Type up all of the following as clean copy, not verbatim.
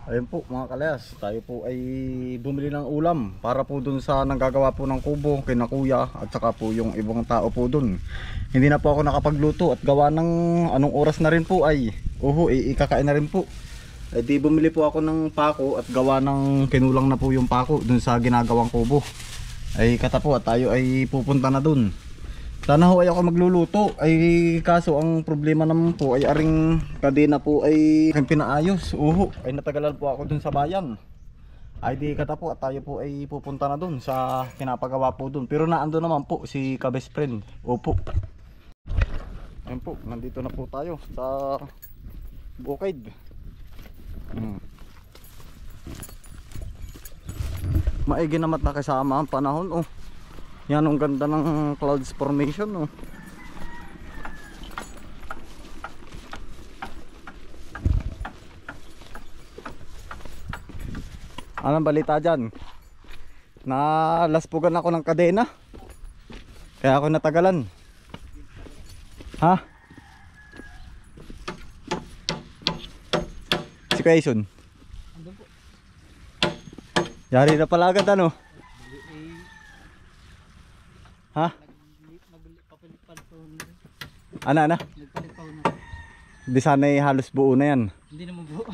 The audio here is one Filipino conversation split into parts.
Ayun po mga kalayas, tayo po ay bumili ng ulam para po dun sa nanggagawa po ng kubo kina kuya at saka po yung ibang tao po dun. Hindi na po ako nakapagluto at gawa ng anong oras na rin po ay ikakain na rin po. Ay di bumili po ako ng pako at gawa ng kinulang na po yung pako dun sa ginagawang kubo. Ay kata po at tayo ay pupunta na dun. Sana ho ay ako magluluto ay kaso ang problema naman po ay aring kadena po ay aking pinaayos. Ay natagalan po ako dun sa bayan. Ay di kata po at tayo po ay pupunta na dun sa pinapagawa po dun. Pero naando naman po si ka-best friend. Opo. Ayun po, nandito na po tayo sa bukid. Maigi naman na kasama ang panahon oh. Yan ang ganda ng clouds formation oh. Anong balita dyan? Nalaspugan ako ng kadena. Kaya ako natagalan. Ha? Si Quaison yari na pala agad ano? Ha? Ana? Di sana'y halos buo na yan. Hindi naman buo.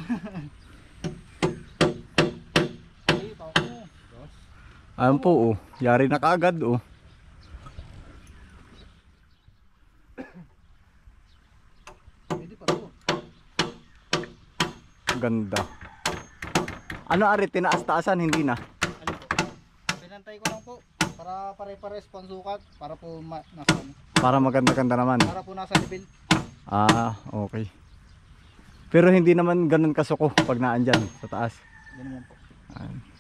Ayun po oh. Yari na kaagad oh. Ganda. Ano ari tinaas-taasan hindi na? Ano po? Pinantay ko lang po para pare-pares pansukat para po nasa Para maganda-ganda naman. para po nasa level. Ah, okay. Pero hindi naman ganun kasuko pag naandyan sa taas. Ganun po.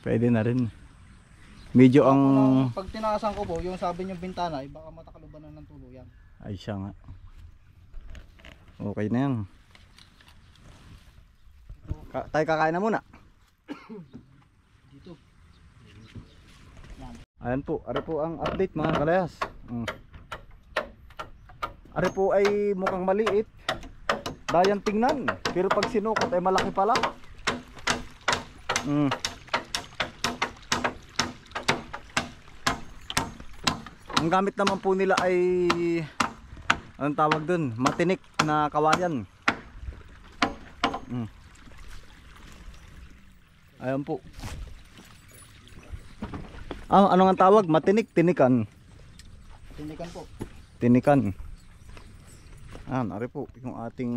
Pwede na rin. Medyo ang Pag tinaasan ko po, yung sabi niyong bintana, baka matakaluban na ng tuluyan. ay siya nga. Okay na yan. Tayo kakain na muna. Dito. Ayan po, ari po ang update mga kalayas. Ari po ay mukhang maliit. Dayan tingnan. Pero pag sinukot ay malaki pala. Ang gamit naman po nila ay anong tawag dun? Matinik na kawayan. Ayan po. Ano nga tawag? Matinik, tinikan. Tinikan po. Tinikan. Nari po yung ating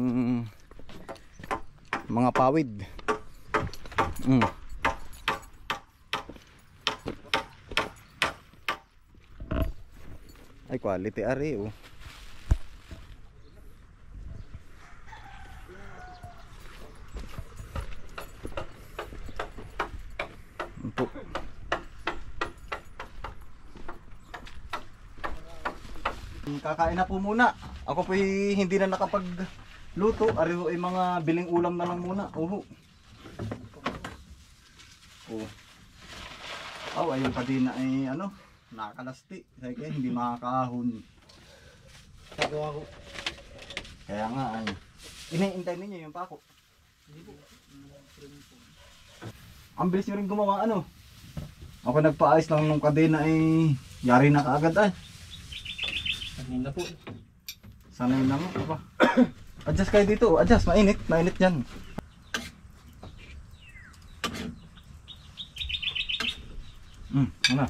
mga pawid. Ay quality ari oh. Po. Kakain na po muna. Ako po hindi na nakapagluto. Ari ay mga biling ulam na lang muna. Ayun kadina ay ano, nakalasti. Kaya hindi makakahon. Tagawa ko. Kaya nga ay iniintay ninyo yung pako. Hindi po. Ang bilis nyo rin gumawa ano. Ako nagpaayos lang nung kadena ay yari na kaagad ay. Kanina po. Sanay na mo. Aba. Adjust kayo dito. Adjust. Mainit. Mainit yan. Ano?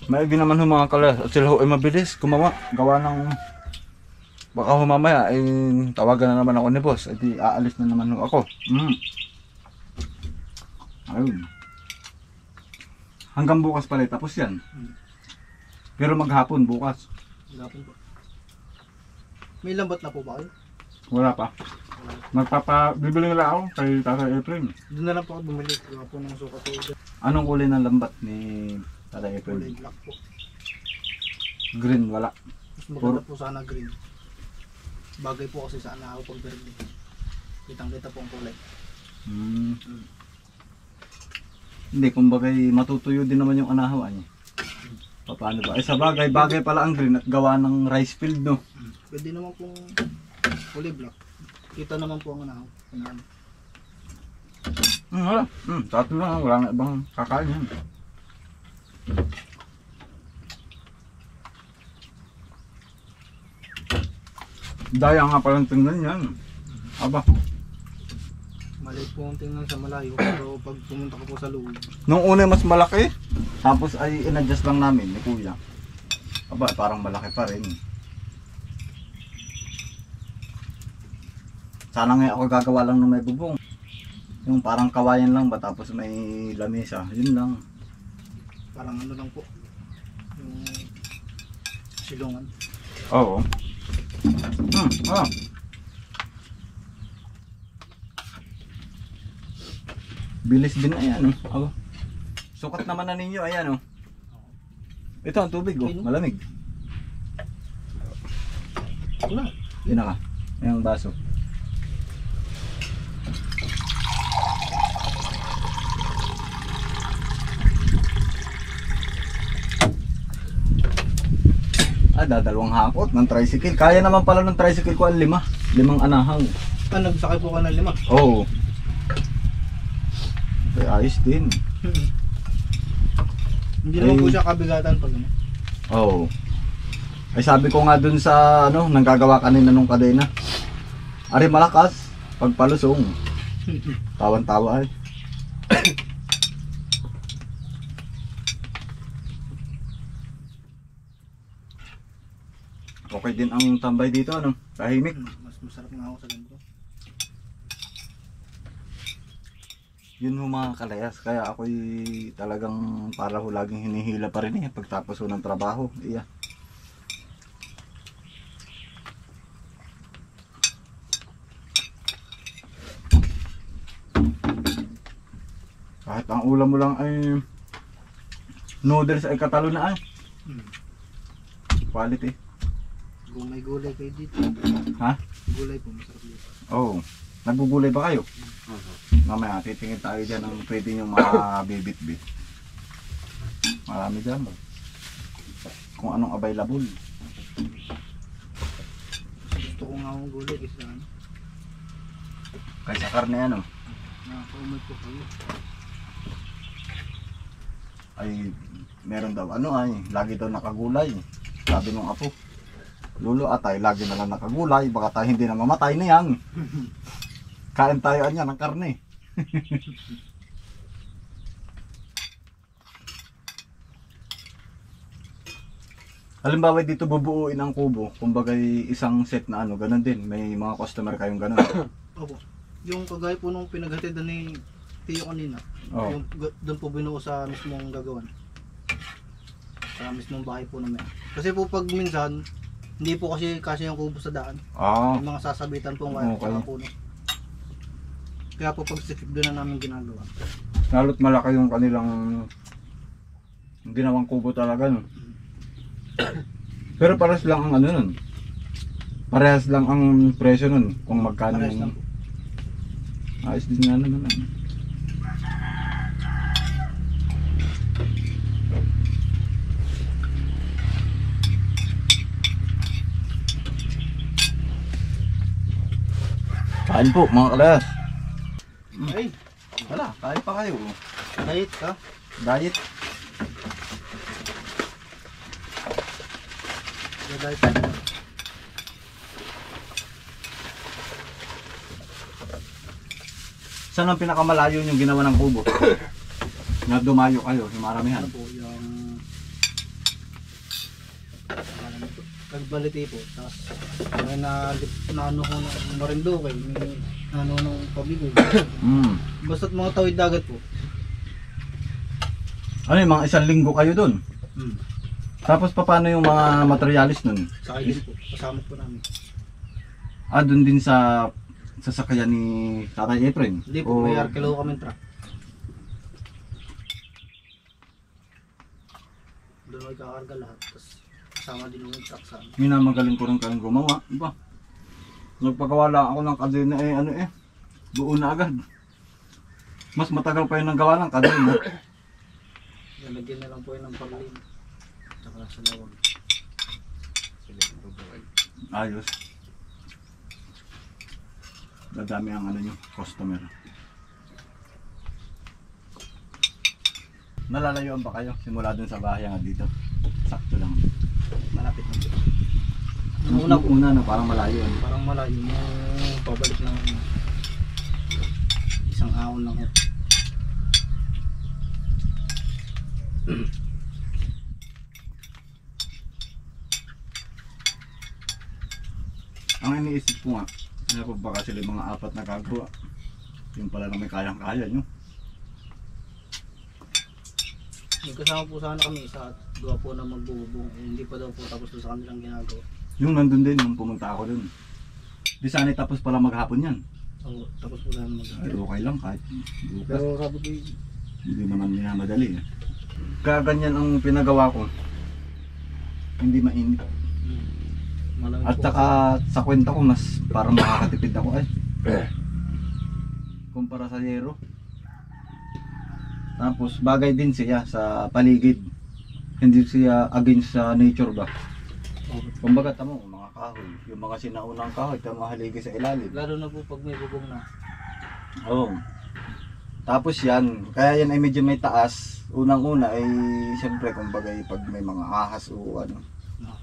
Maigi naman ho mga kalas. At sila ho ay mabilis gumawa. Gawa ng baka ho mamaya ay tawagan na naman ako ni boss. At aalis na naman ho ako. Ayun. Hanggang bukas pala tapos yan. Pero maghapon bukas. Gapon po. May lambat na po ba kayo? Wala pa. Bibili nila ako kay Tatay Efren. Doon na lang po ako bumili. Gawa po ng sukat po. Anong kulay ng lambat ni Tatay Kulay Efren? black po. Green, wala. Mas maganda po sana green. Bagay po kasi sana ako pag verde. Kitang-kita po ang kulay. Hindi, kumbagay matutuyo din naman yung anahaw niya. Paano ba? Sa bagay pala ang green at gawa ng rice field, no? Pwede naman pong fully black. Kita naman po ang anahaw. Wala. Tato lang. Wala na ibang kakain yan. Daya nga palang tingnan yan. Aba. Maliit po ang tingnan sa malayo. Pero pag pumunta ko po sa loob, Nung una mas malaki. Tapos ay in-adjust lang namin ni Kuya. Aba, parang malaki pa rin. Sana nga ako gagawa lang ng may bubong. Yung parang kawayan lang ba tapos may lamesa. Yun lang. parang ano lang po. Yung silungan. Oo. Ah. Bilis din ayan oh. Aba. Sukat naman na ninyo ayan oh. Ito ang tubig oh, malamig. Wala. Yun na ka. Ayan ang baso. Dadalawang hakot ng tricycle. Kaya naman pala ng tricycle ko ang 5. 5 anahaw. Nagsakay po ka ng 5. Oo. Ay, ayos din. Hindi naman po siya kabigatan pag ano. Oo. Ay sabi ko nga dun sa ano, nang gagawa kanina nung kadena. Ari malakas pag palusong. Tawan-tawa ay. Okay din ang tambay dito ano, tahimik. Mas masarap nga ako sa ganito. Yun ho mga kalayas, kaya ako'y talagang para ho laging hinihila pa rin pagtapos ho ng trabaho. Iya. Kahit ang ulam mo lang ay noodles ay katalo na ay. Quality. Kung may gulay kayo dito. Ha? Gulay po masarap dito. Oo. Nagbubulay ba kayo? Mamaya titingin tayo dyan ng pwede nyo makabibit-bit. Marami dyan. Kung anong available. Gusto ko nga akong gulay kasi ano. Kaysa karne ano. Nakakaumay po kayo. Ay meron daw ano ay lagi daw nakagulay. Sabi nung apo. Lulo atay lagi na lang nakagulay. Baka tayo hindi na mamatay na yan. Kain tayo anya ng karne. Halimbawa dito bubuuin ang kubo, kumbaga isang set na ano, ganun din. May mga customer kayong ganun. Opo. Yung kagaya po nung pinaghatidan ni Tio kanina. Oh. Yung doon po binuo sa mismong gagawan. Sa mismong bahay po namin. Kasi po pag minsan, hindi po kasi yung kubo sa daan. Ah, Yung mga sasabitan pong wire Okay. sa puno. Kaya po pag sikip doon na namin ginagawa. lalo't malaki yung kanilang ginawang kubo talaga no. Pero parehas lang ang ano nun. Parehas lang ang presyo nun kung magkano. Parehas lang po. Ayos din nga naman. Kain po mga kalayas. Ay, Wala, kain pa kayo. kahit ka. Diet. Gagay pa. Saan ang pinakamalayo yung ginawa ng kubo? Na dumayo kayo, yung maramihan. Ano po, yung Kagbaliti po. Tapos may naano ko na Marinduque, may naano ng Pabigo. Basta't mga tawid dagat po. Ano yung mga 1 linggo kayo dun? Tapos paano yung mga materialis nun? Sakay din po. Kasama po namin. Dun din sa sasakyan ni Tatay Efren? Hindi po, may arkilo kami truck. Doon may kakarga lahat. Tapos kasama din yung truck sa amin. Minamagaling ko rin kayong gumawa. Iba. Nagpagawa lang ako ng kadena buo na agad. Mas matagal pa yun ng gawa ng kadena. Lalagyan na lang po yun ng paglim. Saka sa lawag. Ayos. Dadami ang ano nyo, customer. Nalalayuan ba kayo? Simula dun sa bahay hanggang dito? Sakto lang. Malapit na. Yung una na parang malayo. Ano? Parang malayo mo pabalik ng isang ahon lang. Ang iniisip ko nga, ano pa baka sila yung mga apat na gagawa. Yung pala na may kayang-kaya nyo. Nagkasama po sana kami sa gawa po na magbububong. Eh, hindi pa daw po tapos doon sa kanilang ginagawa. Yung nandun din, nung pumunta ako dun. Di sana tapos pala maghapon yan. So, tapos po sana Ay, okay lang kahit bukas. Pero sabi ko, Hindi naman minamadali eh. Kaya ganyan ang pinagawa ko. Hindi mainit. malamig At po. saka sa kwenta ko mas parang makakatipid ako eh. Kumpara sa yero. Tapos bagay din siya sa paligid. Hindi siya against sa nature ba. Kumbaga tamo mga kahoy, yung mga sinaunang kahoy, tamo haligi sa ilalim. Lalo na po pag may bubong na. Oo. Tapos yan, kaya yan ay medyo may taas. Unang-una ay siyempre kumbaga pag may mga ahas o ano. No.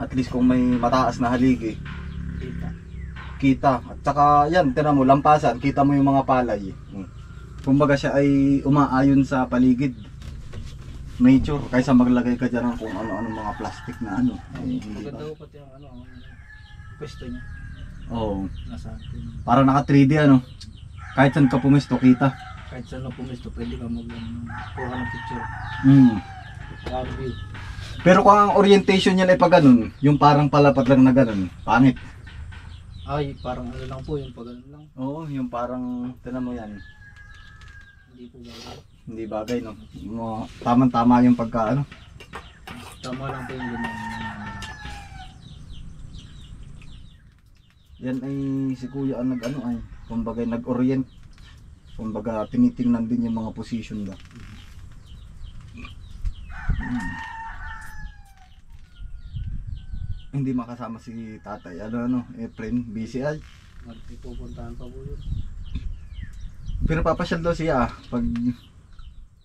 At least kung may mataas na haligi, Kita. kita. At saka yan, tira mo, lampasan, kita mo yung mga palay. Kumbaga siya ay umaayon sa paligid. Nature, kaysa maglagay ka dyan ng kung ano-ano mga plastic na ano. Eh, hindi Maganda ba? po pati ang ang pwesto niya. Oo. Nasa atin. Para naka 3D ano. Kahit saan ka pumesto, kita. Kahit saan na pumesto, pwede ka kuha ng picture. Mm. Review. Pero kung ang orientation niya ay pag ganun, yung parang palapad lang na ganun, pangit. Ay, parang ano lang po, yung pag ano lang. Oo, yung parang, tinan mo yan, Hindi po ba? hindi bagay no. Tama-tama yung pagka ano. Tama lang po yung ganyan. Yan ay si kuya ang nag ano ay, kumbaga nag-orient. Kumbaga tinitingnan din yung mga position ba. Hindi makasama si tatay, ano, Efren, busy ay. Magpupuntahan pa po yun. Pero papasyal daw siya pag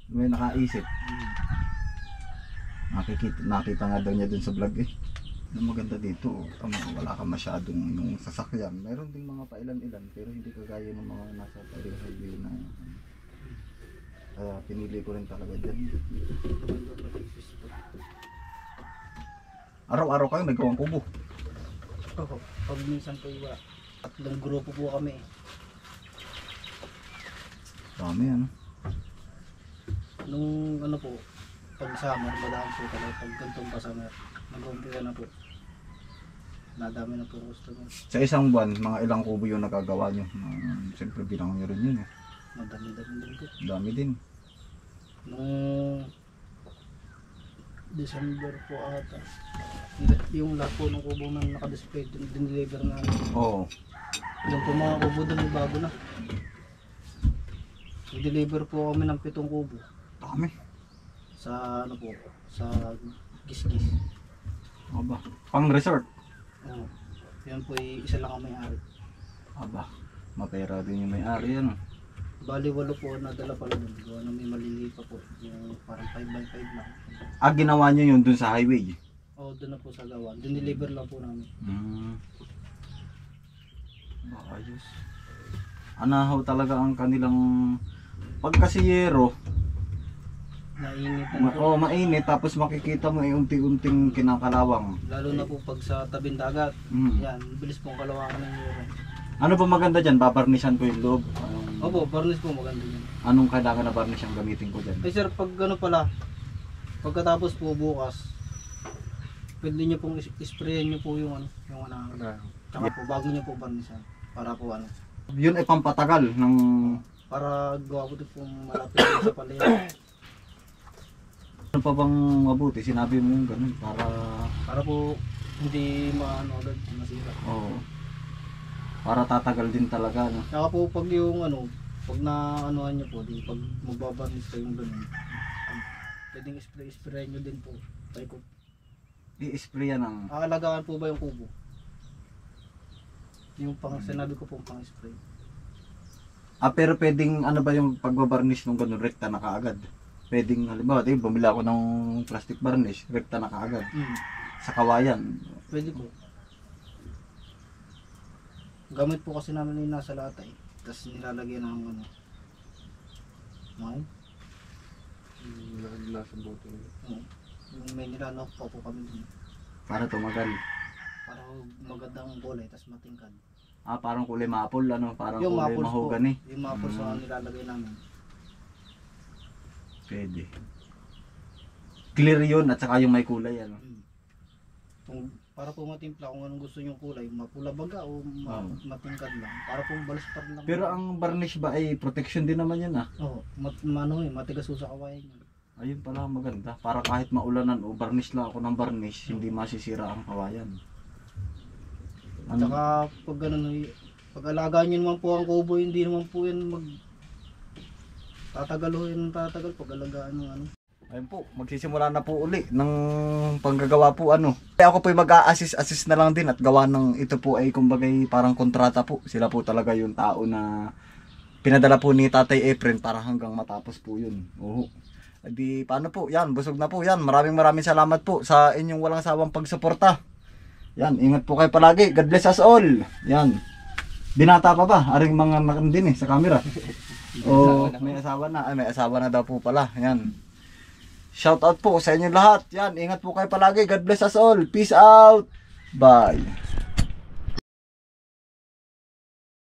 may nakaisip. Nakita nga daw niya dun sa vlog eh. Ang maganda dito, wala ka masyadong yung sasakyan. Meron ding mga pailan-ilan pero hindi kagaya ng mga nasa highway na kaya pinili ko rin talaga dyan. Araw-araw kayo nagawang kubo. Oo, pag minsan po iba. Tatlong grupo po kami. Dami ano. Nung ano po, pag summer, madami po talaga. Pag gantong pa summer, nag-umpisa na po. Nadami na po customer. Sa isang buwan, mga ilang kubo yung nagagawa nyo. Siyempre bilang nyo rin yun eh. Madami-dami din po. Dami din. Nung December po ata. Yung lahat po ng kubo na naka-display, din-deliver na. Oo. Yung po mga kubo doon may bago na. I-deliver po kami ng 7 kubo. Dami. Sa ano po, sa Gisgis. Aba. Pang resort. Oo. Yan po isa lang ang may-ari. Aba. Mapera din yung may-ari ano. Bali 8 po nadala pala doon. Gawa na may maliliit pa po. Yung parang 5x5 lang. Ginawa nyo yun dun sa highway. Oo, doon na po sa gawa. Dineliver lang po namin. Ayos. Anahaw talaga ang kanilang pagkasiyero. Nainit na po. Mainit tapos makikita mo unti-unting kinakalawang. Lalo na po pag sa tabing dagat. Mm. Yan, bilis pong kalawakan ng yero. Ano ba maganda dyan? Babarnishan ko yung loob. Opo, varnish po maganda yan. Anong kailangan na varnish ang gamitin ko dyan? Eh sir, pag ano pala, pagkatapos po bukas, pwede nyo pong isprayan nyo po yung ano, yung ano. Tsaka po, bago nyo po varnishan. Para po ano. Yun ay pampatagal ng... Para gawa po din pong malapit sa palayan. Ano pa bang mabuti? Sinabi mo yung ganun Para po hindi maano agad masira. Oo. Para tatagal din talaga no. Tsaka po pag yung ano, pag na-anuhan nyo po, di pag magbabarnish kayong ganun, pwedeng spray nyo din po. Paikot. I-spray yan ng... Aalagaan po ba yung kubo? Yung pang sinabi ko po pang spray. Pero pwedeng ano ba yung pagbabarnish ng ganun, rekta na kaagad? Pwedeng halimbawa, bumili ako ng plastic varnish, rekta na kaagad. Sa kawayan. Pwede po. Gamit po kasi namin yung nasa lata eh. Tapos nilalagyan ng ano. Nasa bote. Yung may nilalok pa po kami dun. Para tumagal. Para magandang kulay, tapos matingkad. Parang kulay maple, ano? Parang Yung kulay maples po. mahogany. Yung maples na nilalagay namin. Pwede. Clear yun at saka yung may kulay, ano? Kung, para po matimpla kung anong gusto yung kulay, mapula baga o matingkad lang. Para po balas pa rin lang. Pero ang varnish ba ay protection din naman yan, ah? Oo, matigas po sa kawayan yan. Ayun pala maganda. Para kahit maulanan o varnish lang ako ng varnish, hindi masisira ang kawayan. Tsaka pag ganun, pag alagaan nyo naman po ang kubo, hindi naman po yan tatagal pag alagaan ng ano. Ayun po, magsisimula na po uli ng panggagawa po ano. Ako po mag-a-assist na lang din at gawa ng ito po ay kumbagay parang kontrata po. Sila po talaga yung tao na pinadala po ni Tatay Efren para hanggang matapos po yun. Oo. Di paano po, yan, busog na po yan. Maraming salamat po sa inyong walang sawang pagsuporta. Yan, ingat po kayo palagi. God bless us all. Yan. Binata pa ba? Aring mga nakandin sa camera. O, may asawa na. Ay, may asawa na daw po pala. Yan. Shout out po sa inyo lahat. Yan, ingat po kayo palagi. God bless us all. Peace out. Bye.